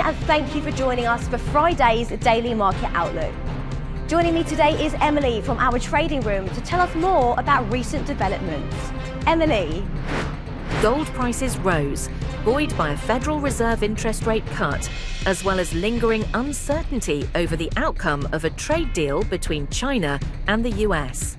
and thank you for joining us for Friday's Daily Market Outlook. Joining me today is Emily from our trading room to tell us more about recent developments. Emily. Gold prices rose, buoyed by a Federal Reserve interest rate cut, as well as lingering uncertainty over the outcome of a trade deal between China and the US.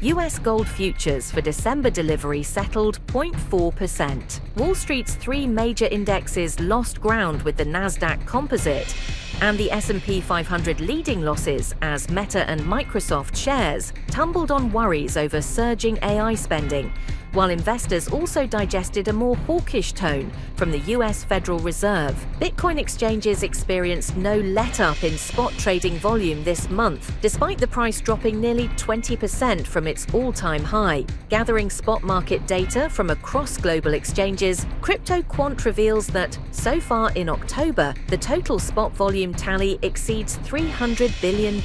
US gold futures for December delivery settled 0.4%. Wall Street's three major indexes lost ground with the Nasdaq Composite, and the S&P 500 leading losses as Meta and Microsoft shares tumbled on worries over surging AI spending, while investors also digested a more hawkish tone from the US Federal Reserve. Bitcoin exchanges experienced no let-up in spot trading volume this month, despite the price dropping nearly 20% from its all-time high. Gathering spot market data from across global exchanges, CryptoQuant reveals that, so far in October, the total spot volume tally exceeds $300 billion.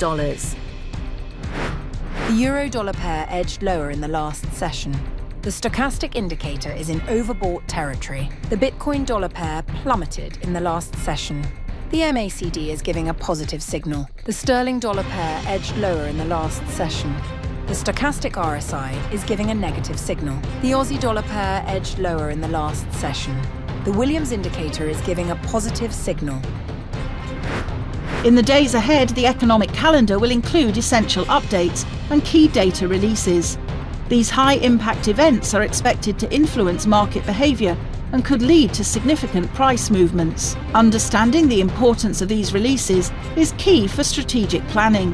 The euro-dollar pair edged lower in the last session. The stochastic indicator is in overbought territory. The Bitcoin-dollar pair plummeted in the last session. The MACD is giving a positive signal. The sterling-dollar pair edged lower in the last session. The stochastic RSI is giving a negative signal. The Aussie-dollar pair edged lower in the last session. The Williams indicator is giving a positive signal. In the days ahead, the economic calendar will include essential updates and key data releases. These high-impact events are expected to influence market behaviour and could lead to significant price movements. Understanding the importance of these releases is key for strategic planning.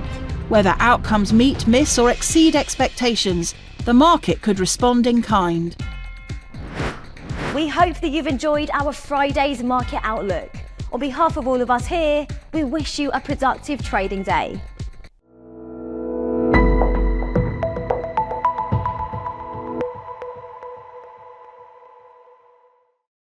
Whether outcomes meet, miss or exceed expectations, the market could respond in kind. We hope that you've enjoyed our Friday's Market Outlook. On behalf of all of us here, we wish you a productive trading day.